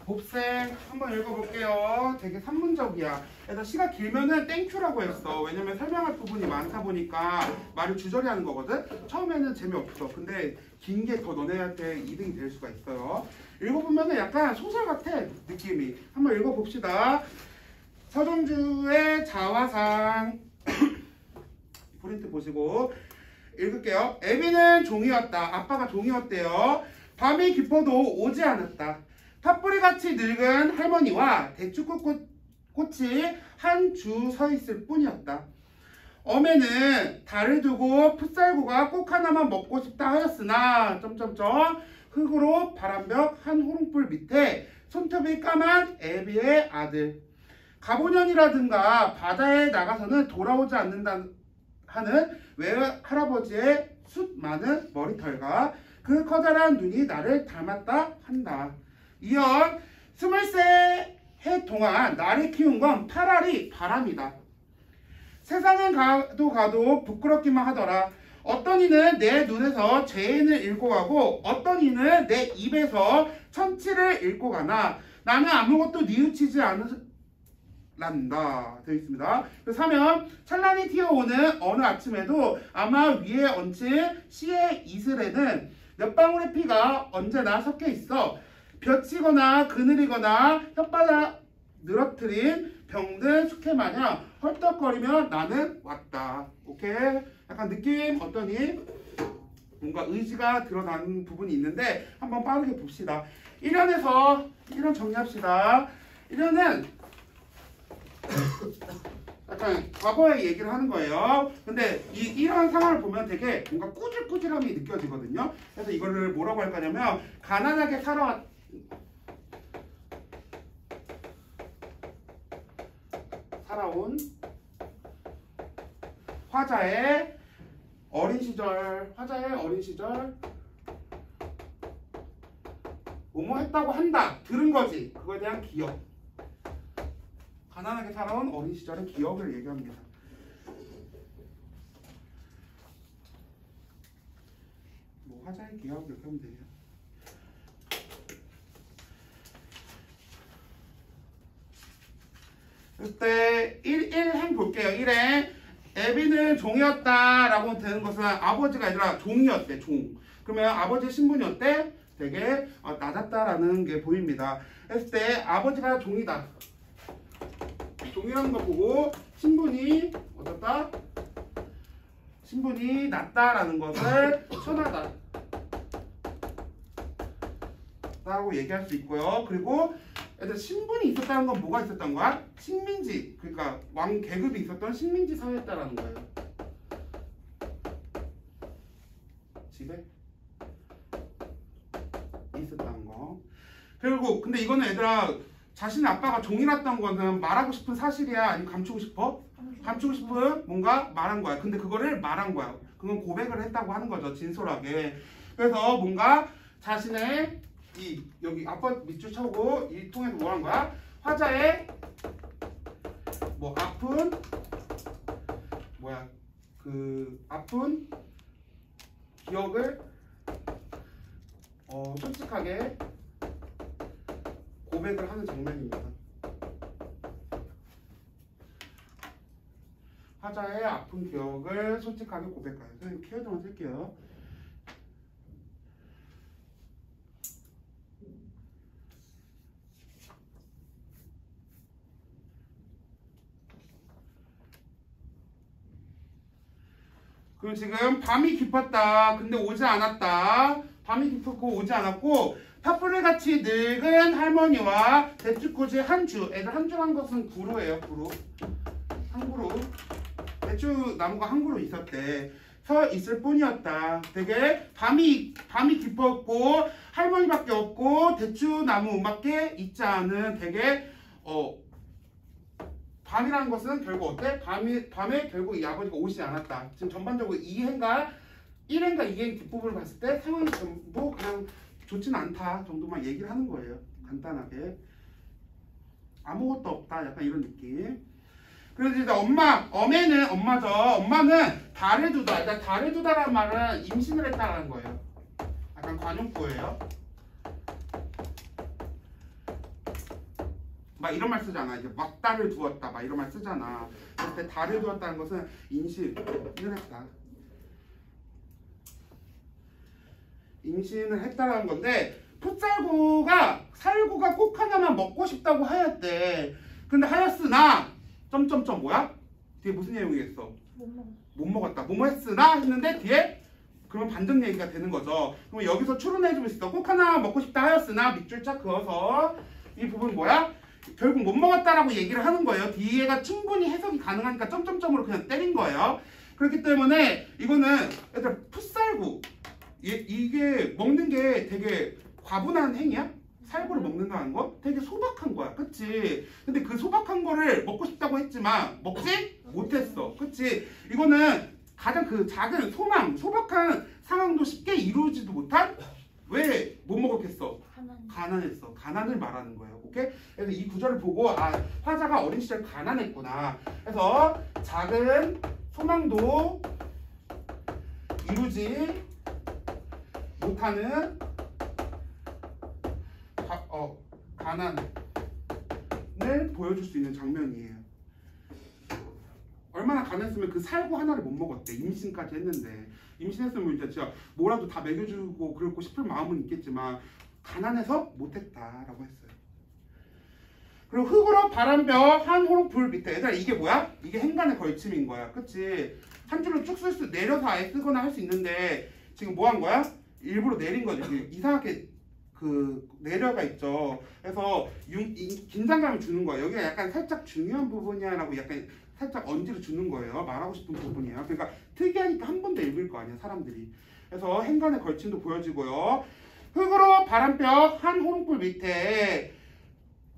곱셈 한번 읽어볼게요. 되게 산문적이야. 그래서 시가 길면은 땡큐라고 했어. 왜냐면 설명할 부분이 많다 보니까 말을 주저리 하는 거거든. 처음에는 재미없어. 근데 긴 게 더 너네한테 이득이 될 수가 있어요. 읽어보면은 약간 소설 같아, 느낌이. 한번 읽어봅시다. 서정주의 자화상. 프린트 보시고 읽을게요. 애비는 종이었다. 아빠가 종이었대요. 밤이 깊어도 오지 않았다. 팥뿌리같이 늙은 할머니와 대추꽃이 한 주 서 있을 뿐이었다. 엄에는 달을 두고 풋살구가 꼭 하나만 먹고 싶다 하였으나 흙으로 바람벽 한 호롱불 밑에 손톱이 까만 애비의 아들. 가보년이라든가 바다에 나가서는 돌아오지 않는다 하는 외할아버지의 숱 많은 머리털과 그 커다란 눈이 나를 닮았다 한다. 이어 23해 동안 나를 키운 건 파라리 바람이다. 세상은 가도 부끄럽기만 하더라. 어떤 이는 내 눈에서 죄인을 읽고 가고 어떤 이는 내 입에서 천치를 읽고 가나 나는 아무것도 뉘우치지 않는다 되어 있습니다. 그래서 3면 찬란히 튀어오는 어느 아침에도 아마 위에 얹힌 씨의 이슬에는 몇 방울의 피가 언제나 섞여 있어 벼치거나 그늘이거나 혓바닥 늘어뜨린 병든 숙회 마냥 헐떡거리며 나는 왔다. 오케이? 약간 느낌 어떠니? 뭔가 의지가 드러나는 부분이 있는데 한번 빠르게 봅시다. 1년 정리합시다. 1년은 약간 과거의 얘기를 하는 거예요. 근데 이런 상황을 보면 되게 뭔가 꾸질꾸질함이 느껴지거든요. 그래서 이거를 뭐라고 할까냐면 가난하게 살아온 화자의 어린 시절 뭐뭐 했다고 한다. 들은 거지. 그거에 대한 기억. 가난하게 살아온 어린 시절의 기억을 얘기합니다. 뭐 화자의 기억 이렇게 하면 돼요. 그때 1행 볼게요. 1행 애비는 종이었다 라고 되는 것은 아버지가 아니라 종이었대. 종. 그러면 아버지의 신분이 어때? 되게 낮았다라는 게 보입니다. 했을 때 아버지가 종이다. 종이라는 거 보고 신분이 어떻다? 신분이 낮다라는 것을 천하다 라고 얘기할 수 있고요. 그리고 애들 신분이 있었다는 건 뭐가 있었던 거야? 식민지, 그러니까 왕 계급이 있었던 식민지 사회였다라는 거예요. 집에 있었다는 거. 그리고 근데 이거는 얘들아 자신의 아빠가 종이랐던 거는 말하고 싶은 사실이야? 아니면 감추고 싶어? 감추고 싶은 뭔가 말한 거야. 근데 그거를 말한 거야. 그건 고백을 했다고 하는 거죠. 진솔하게. 그래서 뭔가 자신의 여기 아빠 밑줄 쳐고 이 통해서 뭐 한 거야? 화자의 뭐 아픈 아픈 기억을 솔직하게 고백을 하는 장면입니다. 화자의 아픈 기억을 솔직하게 고백하여. 선생님 키워드만 쓸게요. 그리고 지금 밤이 깊었다. 근데 오지 않았다. 밤이 깊었고 오지 않았고 팥뿌리같이 늙은 할머니와 대추꽃이 한 주. 애들 한 주 한 것은 구루예요. 구루. 한 그루. 대추나무가 한 그루 있었대. 서 있을 뿐이었다. 되게 밤이 깊었고 할머니밖에 없고 대추나무밖에 있지 않은 되게 밤이라는 것은 결국 어때? 밤에 결국 이 아버지가 오시지 않았다. 지금 전반적으로 1행과 2행 뒷부분을 봤을 때 상황이 전부 그냥 좋지는 않다 정도만 얘기를 하는 거예요. 간단하게. 아무것도 없다. 약간 이런 느낌. 그래서 이제 엄마는 엄마죠. 엄마는 달을 두다. 일단 달을 두다라는 말은 임신을 했다라는 거예요. 약간 관용구예요. 막 이런 말 쓰잖아. 이제 막 달을 두었다 막 이런 말 쓰잖아. 그때 달을 두었다는 것은 임신을 했다. 임신을 했다라는 건데 풋살구가 살구가 꼭 하나만 먹고 싶다고 하였대. 근데 하였으나 점점점 뭐야? 뒤에 무슨 내용이겠어? 못 먹었다. 뭐뭐 했으나 했는데 뒤에 그러면 반전 얘기가 되는 거죠. 그럼 여기서 추론해주고 있어. 꼭 하나 먹고 싶다 하였으나 밑줄 쫙 그어서 이 부분 뭐야? 결국 못 먹었다라고 얘기를 하는 거예요. 뒤에가 충분히 해석이 가능하니까 점점점으로 그냥 때린 거예요. 그렇기 때문에 이거는 얘들아 풋살구 이게 먹는 게 되게 과분한 행위야? 살구를 먹는다는 거? 되게 소박한 거야. 그치? 근데 그 소박한 거를 먹고 싶다고 했지만 먹지 못했어. 그치? 이거는 가장 그 작은 소망, 소박한 상황도 쉽게 이루지도 못한 왜 못 먹었겠어? 가난했어. 가난을 말하는 거예요. 오케이? 그래서 이 구절을 보고 아 화자가 어린 시절 가난했구나. 그래서 작은 소망도 이루지 못하는 가난을 보여줄 수 있는 장면이에요. 얼마나 가난했으면 그 살구 하나를 못 먹었대. 임신까지 했는데. 임신했으면 이제 진짜 뭐라도 다 먹여주고 그러고 싶을 마음은 있겠지만 가난해서 못했다라고 했어요. 그리고 흙으로 바람벼 한 호롱불 밑에. 얘들아 이게 뭐야? 이게 행간의 걸침인 거야. 그치? 한 줄로 쭉 쓸 수 내려서 아예 쓰거나 할 수 있는데 지금 뭐 한 거야? 일부러 내린 거지. 이상하게 그 내려가 있죠. 그래서 긴장감을 주는 거예요. 여기가 약간 살짝 중요한 부분이야라고 약간 살짝 언지를 주는 거예요. 말하고 싶은 부분이에요. 그러니까 특이하니까 한 번 더 읽을 거 아니야 사람들이. 그래서 행간의 걸침도 보여지고요. 흙으로 바람벽 한 호롱불 밑에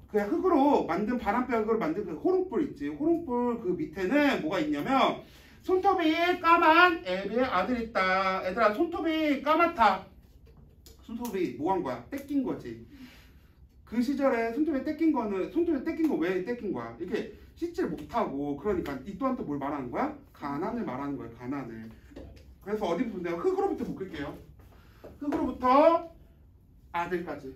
그 흙으로 만든 바람벽으로 만든 그 호롱불 있지. 호롱불 그 밑에는 뭐가 있냐면 손톱이 까만 애비의 아들 있다. 얘들아 손톱이 까맣다. 손톱이 뭐 한 거야? 뺏긴 거지. 그 시절에 손톱에 뺏긴 거 왜 뺏긴 거야? 이렇게 씻지를 못하고 그러니까 이 또한 또 뭘 말하는 거야? 가난을 말하는 거야. 가난을. 그래서 어디부터 내가 흙으로부터 묶을게요. 흙으로부터 아들까지.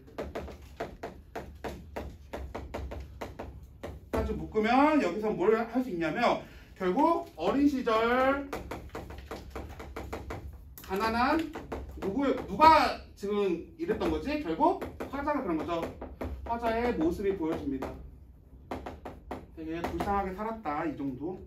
까지 묶으면 여기서 뭘 할 수 있냐면 결국 어린 시절 가난한 누가 지금 이랬던 거지? 결국 화자가 그런 거죠. 화자의 모습이 보여집니다. 되게 불쌍하게 살았다 이 정도.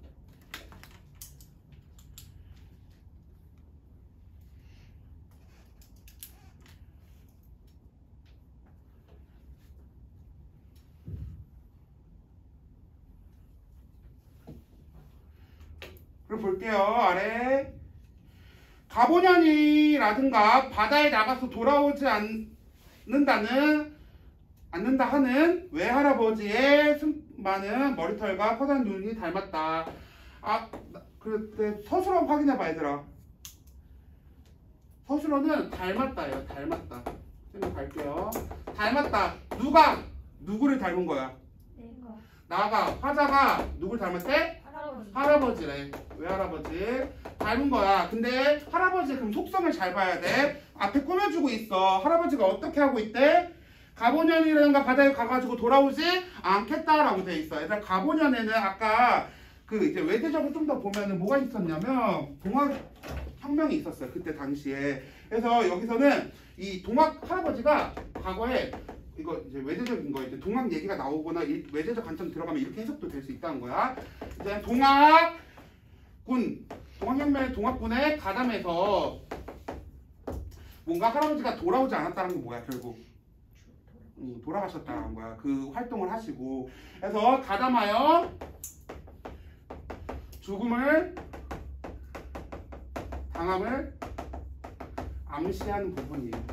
그리고 볼게요. 아래 가보년이라든가 바다에 나가서 돌아오지 않는다 하는 외할아버지의 많은 머리털과 커다란 눈이 닮았다. 아, 그때 서술어 확인해봐 얘들아. 서술어는 닮았다예요. 닮았다. 좀 갈게요. 닮았다. 누가 누구를 닮은 거야? 나가 화자가 누굴 닮았대? 할아버지래. 외할아버지 닮은 거야. 근데 할아버지 그럼 속성을 잘 봐야 돼. 앞에 꾸며주고 있어. 할아버지가 어떻게 하고 있대? 가보년이라든가 바다에 가가지고 돌아오지 않겠다라고 돼 있어. 얘들아 가보년에는 아까 그 이제 외대적으로 좀 더 보면은 뭐가 있었냐면 동학혁명이 있었어요. 그때 당시에. 그래서 여기서는 이 동학 할아버지가 과거에 이거 이제 외대적인 거 이제 동학 얘기가 나오거나 외대적 관점 들어가면 이렇게 해석도 될 수 있다는 거야. 이제 동학혁명의 동학군에 가담해서 뭔가 할아버지가 돌아오지 않았다는 건 뭐야 결국 돌아가셨다는 거야. 그 활동을 하시고. 그래서 가담하여 죽음을 당함을 암시하는 부분이에요.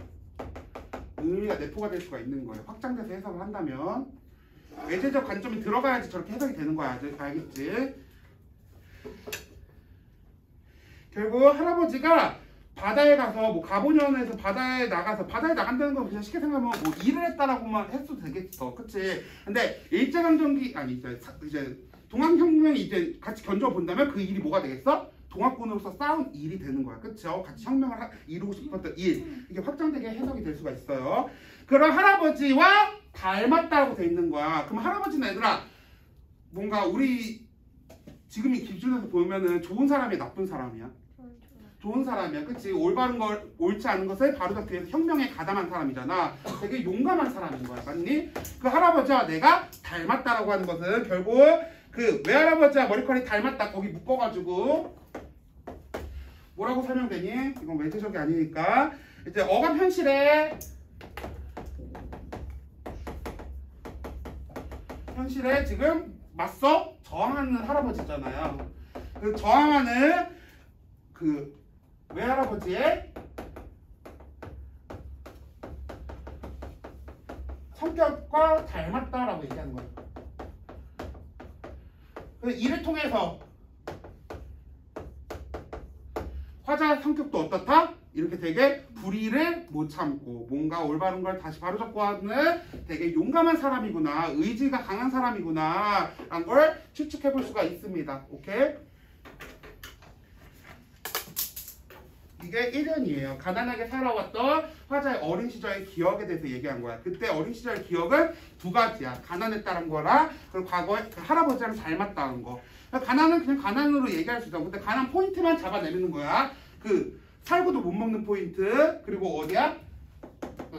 의미가 내포가 될 수가 있는 거예요. 확장돼서 해석을 한다면 외제적 관점이 들어가야지 저렇게 해석이 되는 거야. 알겠지? 결국 할아버지가 바다에 가서 뭐 가보년에서 바다에 나간다는 건 그냥 쉽게 생각하면 뭐 일을 했다라고만 했어도 되겠어. 그치? 근데 일제강점기 아니 이제 동학혁명이 이제 같이 견줘 본다면 그 일이 뭐가 되겠어? 동학군으로서 싸운 일이 되는 거야. 그쵸? 같이 혁명을 이루고 싶었던 일. 이게 확장되게 해석이 될 수가 있어요. 그런 할아버지와 닮았다고 돼 있는 거야. 그럼 할아버지는 얘들아 뭔가 우리 지금 이 기준에서 보면은 좋은 사람이 나쁜 사람이야? 좋은 사람이야. 그치? 올바른 걸 옳지 않은 것을 바로잡기 위해서 혁명에 가담한 사람이잖아. 되게 용감한 사람인 거야. 맞니? 그 할아버지와 내가 닮았다라고 하는 것은 결국 그 외할아버지와 머리카락이 닮았다 거기 묶어가지고 뭐라고 설명되니? 이건 외제적이 아니니까 이제 어감 현실에 지금 맞서 저항하는 할아버지잖아요. 그 저항하는 그 외할아버지의 성격과 닮았다라고 얘기하는 거예요. 이를 통해서 화자의 성격도 어떻다? 이렇게 되게 불의를 못 참고 뭔가 올바른 걸 다시 바로잡고 하는 되게 용감한 사람이구나, 의지가 강한 사람이구나 라는 걸 추측해 볼 수가 있습니다. 오케이? 이게 1년이에요. 가난하게 살아왔던 화자의 어린 시절의 기억에 대해서 얘기한 거야. 그때 어린 시절 기억은 두 가지야. 가난했다는 거랑 그리고 과거에 그 할아버지랑 닮았다는 거. 가난은 그냥 가난으로 얘기할 수 있어. 근데 가난 포인트만 잡아내는 거야. 그 살구도 못 먹는 포인트, 그리고 어디야?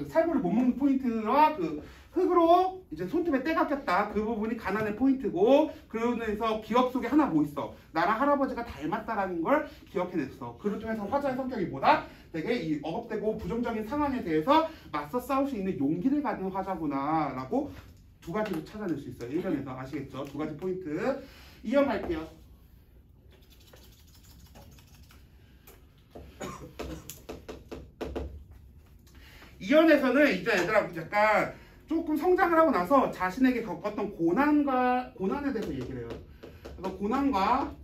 살구를 못 먹는 포인트와 그 흙으로 이제 손톱에 때가 꼈다. 그 부분이 가난의 포인트고, 그러면서 기억 속에 하나 뭐 있어? 나랑 할아버지가 닮았다라는 걸 기억해냈어. 그를 통해서 화자의 성격이 뭐다? 되게 이 억압되고 부정적인 상황에 대해서 맞서 싸울 수 있는 용기를 가진 화자구나라고 두 가지로 찾아낼 수 있어요. 1년에서 아시겠죠? 두 가지 포인트. 이어갈게요. 이연에서는 이제 얘들아 약간 조금 성장을 하고 나서 자신에게 겪었던 고난에 대해서 얘기를 해요. 그래서 고난과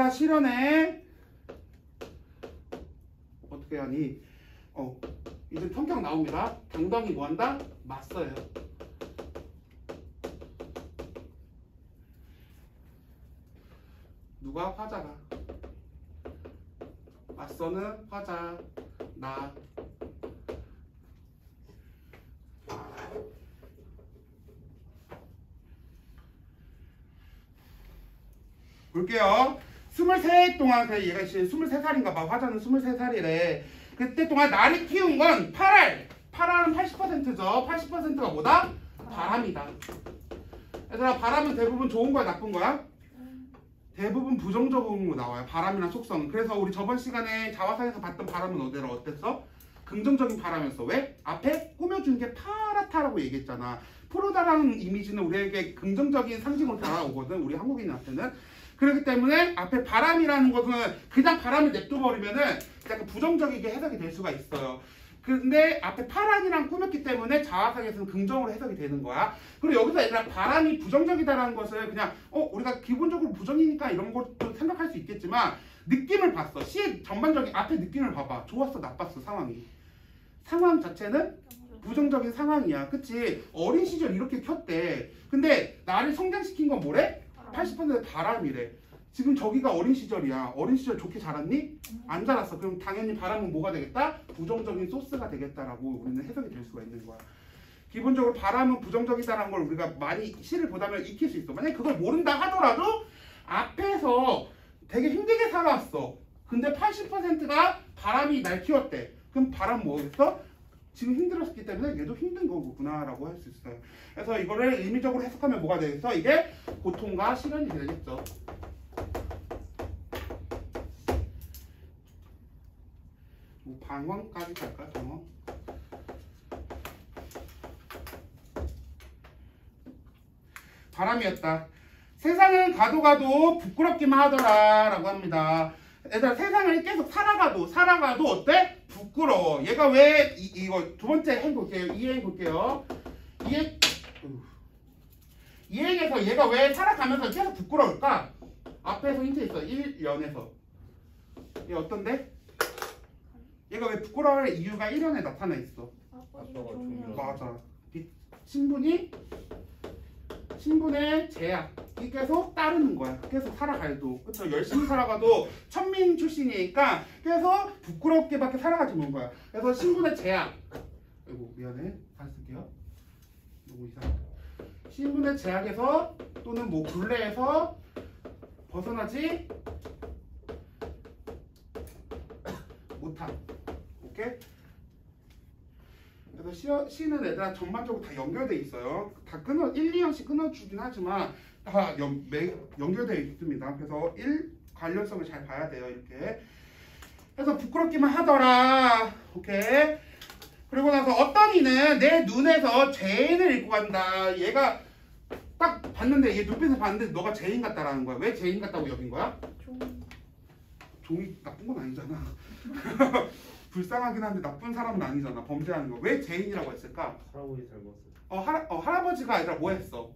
시련에 어떻게 하니? 이제 성격 나옵니다. 당당히 뭐한다? 맞서요. 누가? 화자가. 맞서는 화자, 나. 볼게요. 23일 동안, 얘가 이제 23살인가 봐. 화자는 23살이래. 그때 동안 나를 키운 건 8알. 8알은 80%죠. 80%가 뭐다? 바람이다. 얘들아, 바람은 대부분 좋은 거야, 나쁜 거야? 대부분 부정적으로 나와요. 바람이나 속성은. 그래서 우리 저번 시간에 자화상에서 봤던 바람은 어땠어? 긍정적인 바람이었어. 왜? 앞에 꾸며준 게 파랗다라고 얘기했잖아. 푸르다라는 이미지는 우리에게 긍정적인 상징으로 다가오거든. 우리 한국인한테는. 그렇기 때문에 앞에 바람이라는 것은 그냥 바람을 냅둬버리면은 약간 부정적이게 해석이 될 수가 있어요. 근데 앞에 파란이랑 꾸몄기 때문에 자화상에서는 긍정으로 해석이 되는 거야. 그리고 여기서 얘들아 바람이 부정적이다라는 것을 그냥 우리가 기본적으로 부정이니까 이런 것도 생각할 수 있겠지만 느낌을 봤어. 시의 전반적인 앞에 느낌을 봐봐. 좋았어, 나빴어, 상황이. 상황 자체는 부정적인 상황이야. 그치? 어린 시절 이렇게 켰대. 근데 나를 성장시킨 건 뭐래? 80% 바람이래. 지금 저기가 어린 시절이야. 어린 시절 좋게 자랐니? 안 자랐어. 그럼 당연히 바람은 뭐가 되겠다? 부정적인 소스가 되겠다라고 우리는 해석이 될 수가 있는 거야. 기본적으로 바람은 부정적이다라는 걸 우리가 많이 시를 보다 보면 익힐 수 있어. 만약에 그걸 모른다 하더라도 앞에서 되게 힘들게 살아왔어. 근데 80%가 바람이 날 키웠대. 그럼 바람 뭐겠어? 지금 힘들었기 때문에 얘도 힘든 거구나라고 할 수 있어요. 그래서 이거를 의미적으로 해석하면 뭐가 되겠어? 이게 고통과 시련이 되겠죠. 뭐 방황까지 갈까? 방황? 바람이었다. 세상은 가도 부끄럽기만 하더라 라고 합니다. 얘들아 세상을 계속 살아가도 어때? 부끄러워. 얘가 왜 이거 두 번째 해볼게요. 이해해볼게요. 이해해서 얘가 왜 살아가면서 계속 부끄러울까? 앞에서 힌트 있어. 1년에서 얘 어떤데? 얘가 왜 부끄러워할 이유가 1년에 나타나 있어. 맞아. 신분의 제약. 이 계속 따르는 거야. 계속 살아가도. 그쵸? 열심히 살아가도 천민 출신이니까 계속 부끄럽게밖에 살아가지 않는 거야. 그래서 신분의 제약. 아이고 미안해. 다시 쓸게요. 너무 이상하다. 신분의 제약에서 또는 뭐 굴레에서 벗어나지 못함. 오케이? 그래서 C는 애들아 전반적으로 다 연결돼 있어요. 다 1, 2형씩 끊어주긴 하지만 다 연결되어 있습니다. 그래서 1 관련성을 잘 봐야 돼요. 이렇게. 그래서 부끄럽기만 하더라. 오케이. 그리고 나서 어떤 이는 내 눈에서 죄인을 읽고 간다. 얘가 딱 봤는데 얘 눈빛을 봤는데 너가 죄인 같다라는 거야. 왜 죄인 같다고 여긴 거야? 종이 나쁜 건 아니잖아. 불쌍하긴 한데 나쁜 사람은 아니잖아. 범죄하는 거. 왜 죄인이라고 했을까? 할아버지 닮았어. 할아버지가 아니라 뭐 했어?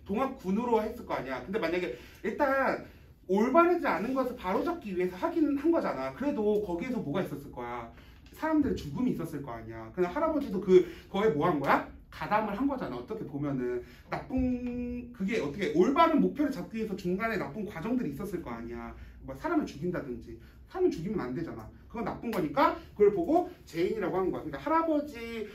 동학군으로 했을 거 아니야. 근데 만약에 일단 올바르지 않은 것을 바로잡기 위해서 하긴 한 거잖아. 그래도 거기에서 뭐가 있었을 거야? 사람들의 죽음이 있었을 거 아니야. 그냥 할아버지도 거에 뭐 한 거야? 가담을 한 거잖아. 어떻게 보면은 그게 어떻게 올바른 목표를 잡기 위해서 중간에 나쁜 과정들이 있었을 거 아니야. 뭐 사람을 죽인다든지. 사람을 죽이면 안 되잖아. 그건 나쁜 거니까 그걸 보고 죄인이라고 한 거야. 그러니까 할아버지의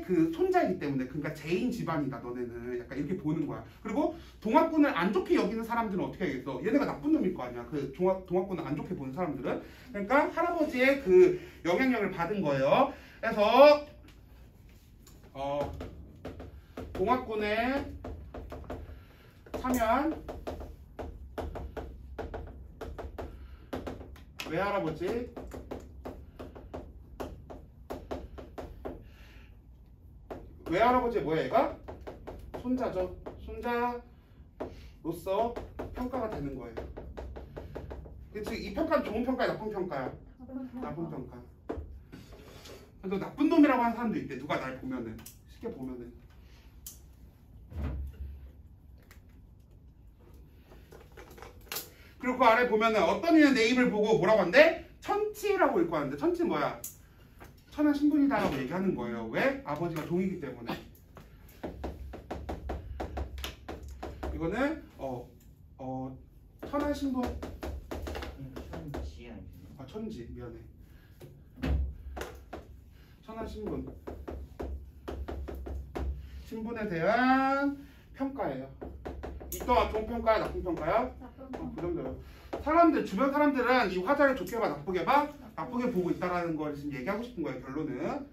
그 손자이기 때문에 그러니까 죄인 집안이다 너네는 약간 이렇게 보는 거야. 그리고 동학군을 안 좋게 여기는 사람들은 어떻게 하겠어? 얘네가 나쁜 놈일 거 아니야. 그 동학군을 안 좋게 보는 사람들은. 그러니까 할아버지의 그 영향력을 받은 거예요. 그래서 동학군에 참여한 외할아버지 외할아버지의 뭐야 얘가? 손자죠. 손자로서 평가가 되는 거예요. 그치? 이 평가는 좋은 평가야 나쁜 평가야? 나쁜 평가. 너 나쁜 놈이라고 하는 사람도 있대. 누가 날 보면은 쉽게 보면은. 그리고 그 아래 보면은 어떤 이는 내 입을 보고 뭐라고 한대? 천치라고 읽고 하는데 천치는 뭐야? 천한 신분이다라고 얘기하는 거예요. 왜? 아버지가 종이기 때문에. 이거는 천한 신분. 천지 아니야? 아 천지 미안해. 천한 신분. 신분에 대한 평가예요. 이 또한 좋은 평가야 나쁜 평가야? 그 정도요. 주변 사람들은 이 화자를 좋게 봐 나쁘게 봐? 나쁘게 보고 있다라는 걸 지금 얘기하고 싶은 거예요. 결론은.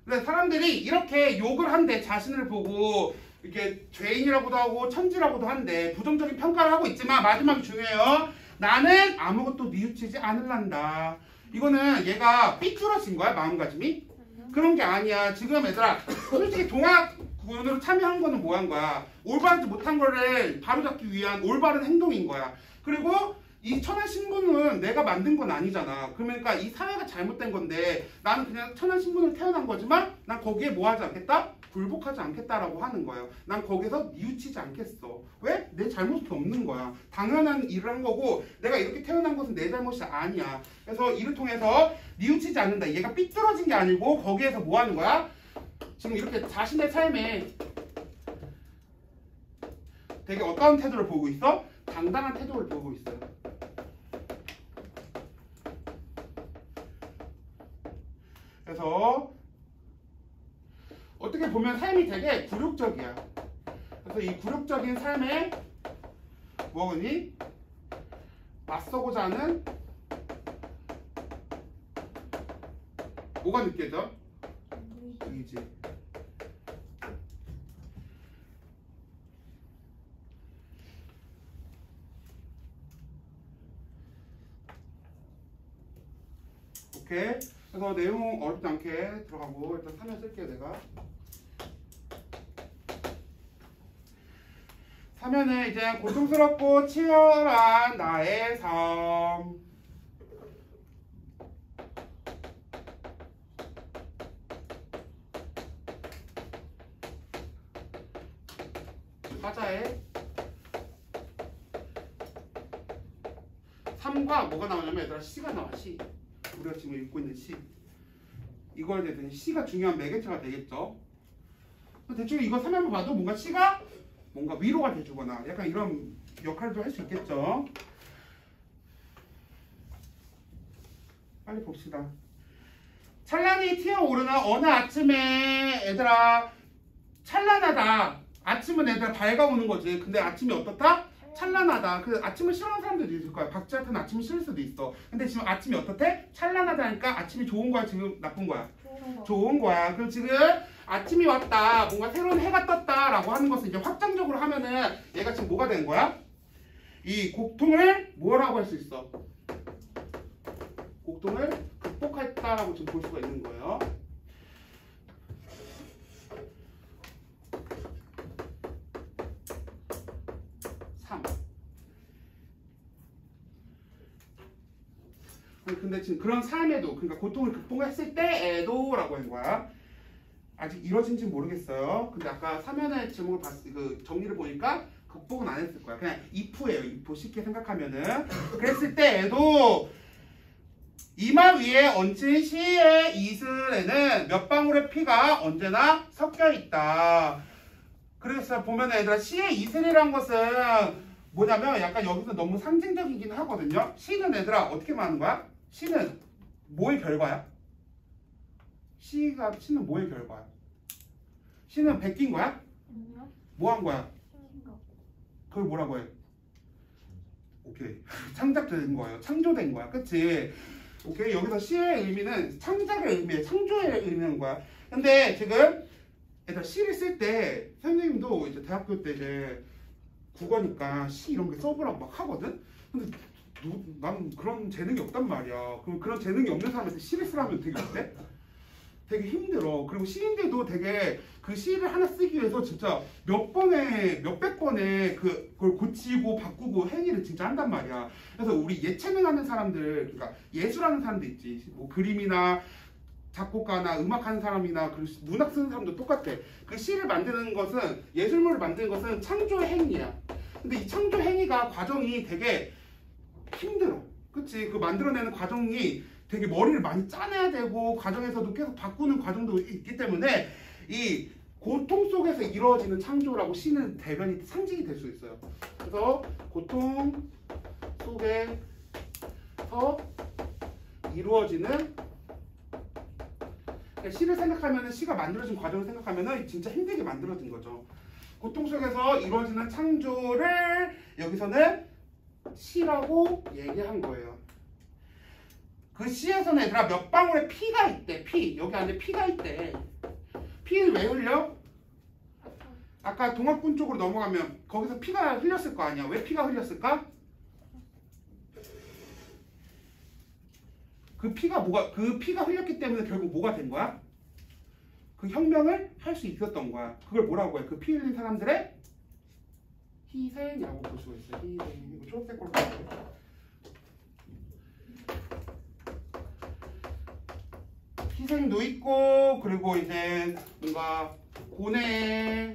근데 사람들이 이렇게 욕을 한대. 자신을 보고 이렇게 죄인이라고도 하고 천지라고도 한대. 부정적인 평가를 하고 있지만 마지막이 중요해요. 나는 아무것도 뉘우치지 않을란다. 이거는 얘가 삐뚤어진 거야 마음가짐이? 그런 게 아니야. 지금 얘들아 솔직히 동학군으로 참여한 거는 뭐 한 거야? 올바르지 못한 거를 바로잡기 위한 올바른 행동인 거야. 그리고 이 천한 신분은 내가 만든 건 아니잖아. 그러니까 이 사회가 잘못된 건데 나는 그냥 천한 신분으로 태어난 거지만 난 거기에 뭐 하지 않겠다? 굴복하지 않겠다라고 하는 거예요. 난 거기서 뉘우치지 않겠어. 왜? 내 잘못이 없는 거야. 당연한 일을 한 거고 내가 이렇게 태어난 것은 내 잘못이 아니야. 그래서 이를 통해서 뉘우치지 않는다. 얘가 삐뚤어진 게 아니고 거기에서 뭐 하는 거야? 지금 이렇게 자신의 삶에 되게 어떤 태도를 보이고 있어? 당당한 태도를 보이고 있어요. 그래서 어떻게 보면 삶이 되게 굴욕적이야. 그래서 이 굴욕적인 삶에 뭐니? 맞서고자 하는 뭐가 느껴져? 의지. 오케이. 그래서 내용 어렵지 않게 들어가고 일단 사면 쓸게요 내가. 사면은 이제 고통스럽고 치열한 나의 삶. 화자의 삶과 뭐가 나오냐면 얘들아 시가 나와 시. 우리가 지금 읽고 있는 시. 이거에 대해서 C가 중요한 매개체가 되겠죠. 대충 이거 3연만 봐도 뭔가 C가 뭔가 위로가 돼주거나 약간 이런 역할도 할 수 있겠죠. 빨리 봅시다. 찬란히 튀어오르는 어느 아침에 얘들아 찬란하다. 아침은 얘들아 밝아오는 거지. 근데 아침이 어떻다? 찬란하다. 그 아침을 싫어하는 사람들도 있을 거야. 박쥐한테는 아침이 싫을 수도 있어. 근데 지금 아침이 어떻대? 찬란하다니까 아침이 좋은 거야? 지금 나쁜 거야? 좋은 거야. 그럼 지금 아침이 왔다. 뭔가 새로운 해가 떴다라고 하는 것을 이제 확장적으로 하면은 얘가 지금 뭐가 된 거야? 이 고통을 뭐라고 할 수 있어? 고통을 극복했다라고 지금 볼 수가 있는 거예요. 근데 지금 그런 삶에도 그러니까 고통을 극복했을 때에도라고 한 거야. 아직 이루어진지 모르겠어요. 근데 아까 3연의 제목을 그 정리를 보니까 극복은 안 했을 거야. 그냥 if예요. if 쉽게 생각하면은 그랬을 때에도 이마 위에 얹힌 시의 이슬에는 몇 방울의 피가 언제나 섞여 있다. 그래서 보면 얘들아 시의 이슬이란 것은 뭐냐면 약간 여기서 너무 상징적이긴 하거든요. 시는 얘들아 어떻게 말하는 거야? 시는 뭐의 결과야? 시는 뭐의 결과야? 시는 베낀 거야? 아니요. 뭐 한 거야? 생각. 그걸 뭐라고 해? 오케이. 창작된 거예요. 창조된 거야. 그치? 오케이. 여기서 시의 의미는 창작의 의미에 창조의 의미인 거야. 근데 지금 얘들아 시를 쓸 때 선생님도 이제 대학교 때 이제 국어니까 시 이런 게 써보라고 막 하거든? 근데 나는 그런 재능이 없단 말이야. 그럼 그런 재능이 없는 사람한테 시를 쓰라면 되게 어때? 되게 힘들어. 그리고 시인들도 되게 그 시를 하나 쓰기 위해서 진짜 몇백 번의 그걸 고치고 바꾸고 행위를 진짜 한단 말이야. 그래서 우리 예체능 하는 사람들, 그러니까 예술하는 사람들 있지. 뭐 그림이나 작곡가나 음악하는 사람이나 문학 쓰는 사람도 똑같아. 그 시를 만드는 것은 예술물을 만드는 것은 창조의 행위야. 근데 이 창조 행위가 과정이 되게 힘들어. 그치? 그 만들어내는 과정이 되게 머리를 많이 짜내야 되고 과정에서도 계속 바꾸는 과정도 있기 때문에 이 고통 속에서 이루어지는 창조라고 시는 대변이 상징이 될 수 있어요. 그래서 고통 속에서 이루어지는 시를 생각하면 시가 만들어진 과정을 생각하면 진짜 힘들게 만들어진 거죠. 고통 속에서 이루어지는 창조를 여기서는 시라고 얘기한 거예요. 그 시에서는 얘들아 몇 방울의 피가 있대. 피. 여기 안에 피가 있대. 피를 왜 흘려? 아까 동학군 쪽으로 넘어가면 거기서 피가 흘렸을 거 아니야. 왜 피가 흘렸을까? 그 피가 흘렸기 때문에 결국 뭐가 된 거야? 그 혁명을 할 수 있었던 거야. 그걸 뭐라고 해? 그 피 흘린 사람들의 희생이라고 볼 수가 있어요. 희생. 이거 초록색 걸로 볼게요. 희생도 있고, 그리고 이제 뭔가 고뇌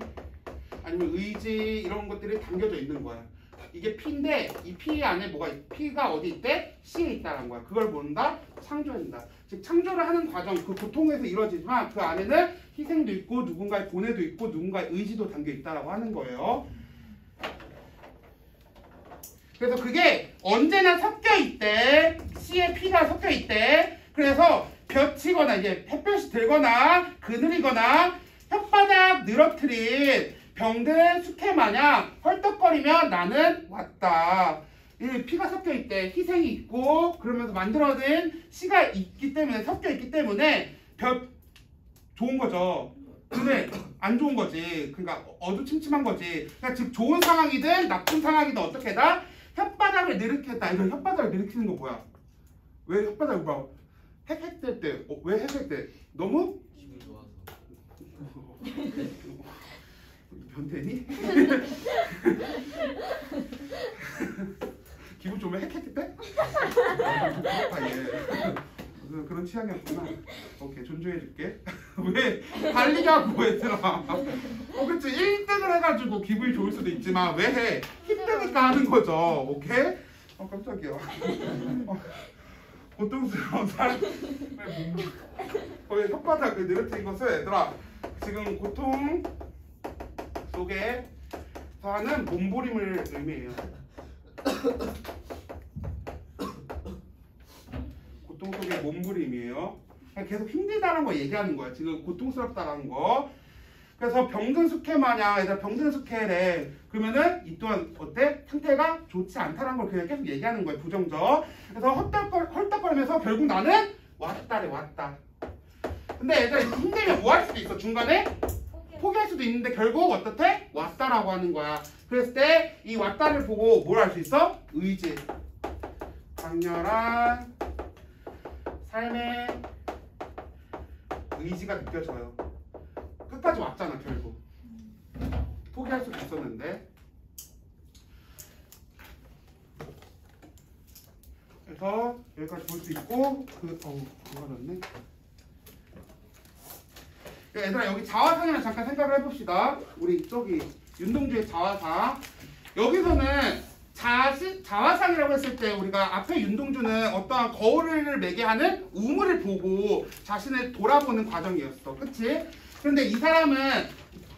아니면 의지 이런 것들이 담겨져 있는 거야. 이게 피인데 이 피 안에 피가 어디 있대? 시에 있다는 거야. 그걸 본다? 창조한다. 즉 창조를 하는 과정, 그 고통에서 이루어지지만 그 안에는 희생도 있고 누군가의 고뇌도 있고 누군가의 의지도 담겨 있다라고 하는 거예요. 그래서 그게 언제나 섞여 있대. 시에 피가 섞여 있대. 그래서 볕이거나 이제 햇볕이 들거나 그늘이거나 혓바닥 늘어뜨린 병든 숙회 마냥 헐떡거리며 나는 왔다. 이 피가 섞여 있대. 희생이 있고 그러면서 만들어진 시가 있기 때문에 섞여 있기 때문에 좋은 거죠. 근데 안 좋은 거지. 그러니까 어두침침한 거지. 그러니까 즉 좋은 상황이든 나쁜 상황이든 어떻게다 혓바닥을 늘으켰다. 이런 혓바닥을 늘으키는 거 뭐야? 왜 혓바닥을 막 헥헥댈 때 왜 헥헥 때? 너무 기분 좋아서. 변태니? 기분 좋으면 헥헥 때? 그렇다 얘. 그런 취향이었구나. 오케이 존중해줄게. 왜 달리냐고 얘들아. 그치 1등을 해가지고 기분이 좋을 수도 있지만 왜 해? 힘드니까 하는 거죠. 오케이? 깜짝이야. 고통스러운 삶을 거의 혓바닥 그 느릿한 것을 얘들아 지금 고통 속에서 하는 몸부림을 의미해요. 고통 속의 몸부림이에요. 계속 힘들다는 거 얘기하는 거야. 지금 고통스럽다는 거. 그래서 병든 숙회 마냥 얘들아 병든 숙회래. 그러면은 이 또한 어때? 상태가 좋지 않다는 걸 그냥 계속 얘기하는 거예요. 부정적. 그래서 헐떡거리면서 결국 나는 왔다래 왔다. 근데 얘들아 힘들면 뭐 할 수도 있어. 중간에 포기할 수도 있는데 결국 어떻대? 왔다라고 하는 거야. 그랬을 때 이 왔다를 보고 뭘 할 수 있어? 의지. 강렬한 삶의 의지가 느껴져요. 끝까지 왔잖아 결국. 포기할 수도 있었는데. 그래서 여기까지 볼 수 있고 그거졌네. 얘들아 여기 자화상이랑 잠깐 생각을 해봅시다. 우리 저기 윤동주의 자화상. 여기서는 자화상이라고 했을 때 우리가 앞에 윤동주는 어떠한 거울을 매게 하는 우물을 보고 자신을 돌아보는 과정이었어. 그치? 그런데 이 사람은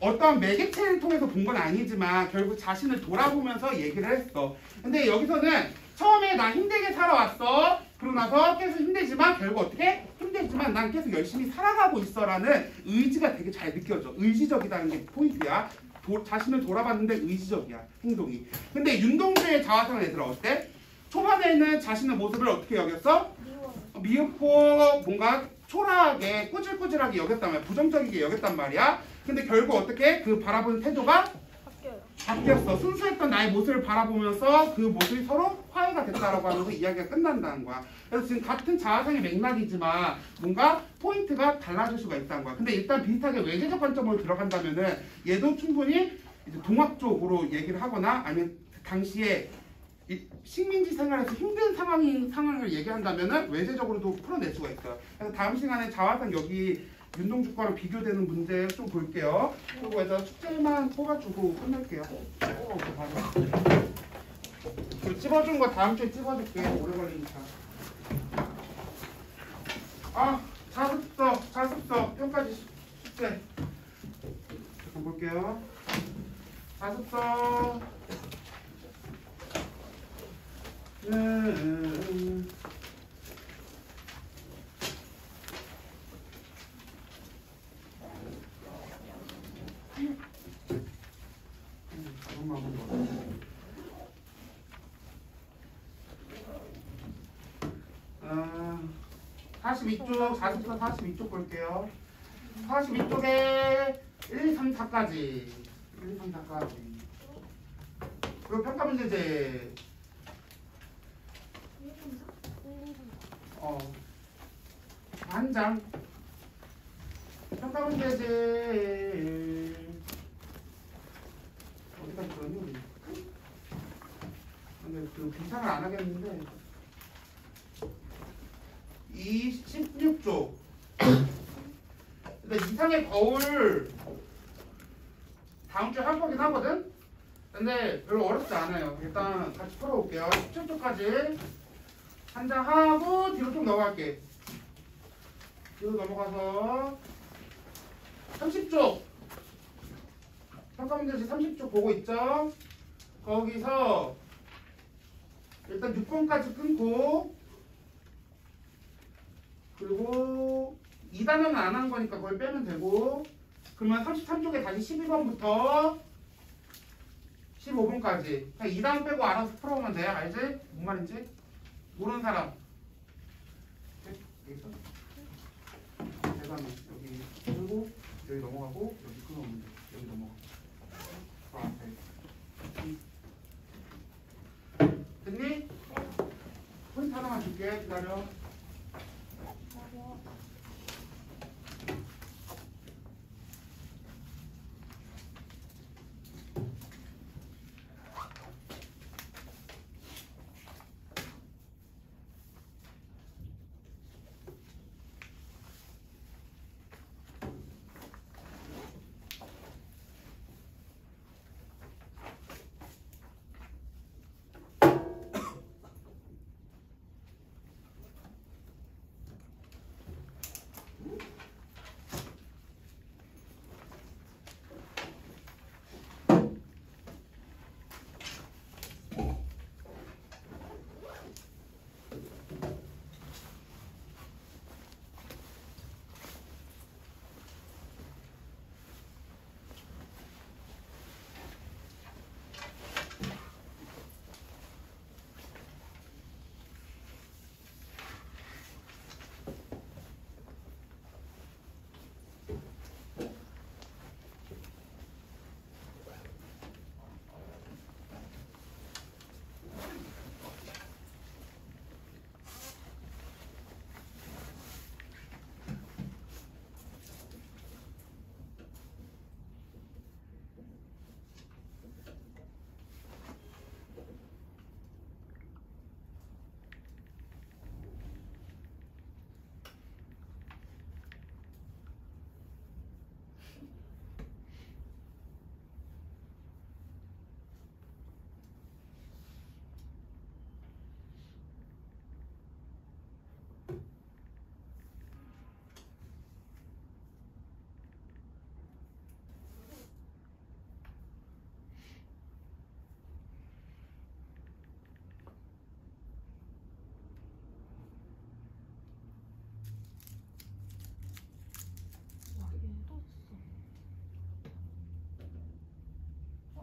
어떠한 매개체를 통해서 본 건 아니지만 결국 자신을 돌아보면서 얘기를 했어. 근데 여기서는 처음에 난 힘들게 살아왔어. 그러고 나서 계속 힘들지만 결국 어떻게? 힘들지만 난 계속 열심히 살아가고 있어라는 의지가 되게 잘 느껴져. 의지적이라는 게 포인트야. 자신을 돌아봤는데 의지적이야. 행동이. 근데 윤동주의 자화상은 얘들아 어때? 초반에는 자신의 모습을 어떻게 여겼어? 미흡고 뭔가 초라하게 꾸질꾸질하게 여겼단 말이야. 부정적이게 여겼단 말이야. 근데 결국 어떻게? 그 바라보는 태도가 바뀌었어. 순수했던 나의 모습을 바라보면서 그 모습이 서로 화해가 됐다라고 하면서 이야기가 끝난다는 거야. 그래서 지금 같은 자화상의 맥락이지만 뭔가 포인트가 달라질 수가 있다는 거야. 근데 일단 비슷하게 외제적 관점으로 들어간다면은 얘도 충분히 이제 동학 쪽으로 얘기를 하거나 아니면 당시에 식민지 생활에서 힘든 상황을 얘기한다면은 외제적으로도 풀어낼 수가 있어요. 그래서 다음 시간에 자화상 여기 윤동주 거랑 비교되는 문제 좀 볼게요. 그리고 일단 숙제만 뽑아주고 끝낼게요. 그 찝어준 거 다음 주에 찝어줄게. 오래 걸리니까. 자습서 여기까지 숙제. 잠깐 볼게요. 자습서. 아, 42쪽, 40쪽, 42쪽 볼게요. 42쪽에 1, 2, 3, 4까지. 1, 2, 3, 4까지. 그리고 평가문제제. 한 장. 평가문제제. 어디까지 그러니? 근데 그 비상을 안 하겠는데. 16쪽. 근데 이상의 거울 다음 주에 할 거긴 하거든? 근데 별로 어렵지 않아요. 일단 같이 풀어볼게요. 17쪽까지 한 장 하고 뒤로 좀 넘어갈게. 뒤로 넘어가서 30쪽. 평가문제지 30쪽 보고 있죠? 거기서 일단 6번까지 끊고 그리고 2단원은 안 한 거니까 그걸 빼면 되고 그러면 33쪽에 다시 12번부터 15번까지 그냥 2단 빼고 알아서 풀어오면 돼. 알지? 뭔 말인지? 모르는 사람 여기서 대단해. 여기 풀고 여기 넘어가고 여기 끊어오면 돼. 여기 넘어가고 됐니? 포인트 하나만 줄게. 기다려.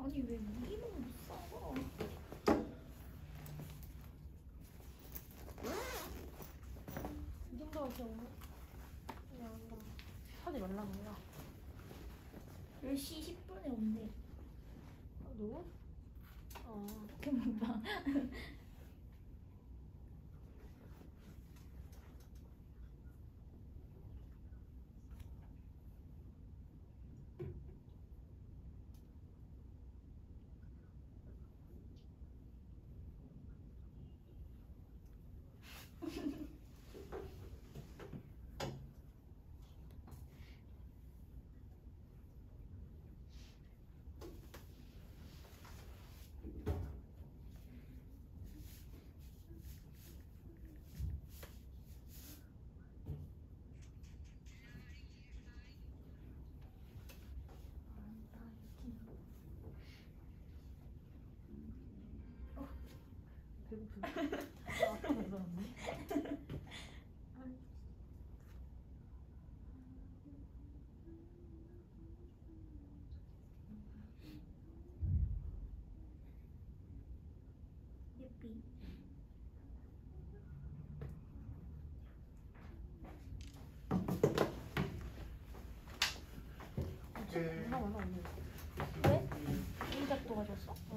아니 왜 우리만 못 사? 이 정도 하셔. 그냥 하지 말라는 거야. 10시 10분에 온대. 아, 누구? 포켓몬빵. 배고프다. 아까 그러는데. 예삐. 네. 얼마 많아 오늘. 왜? 의작도 가져왔어?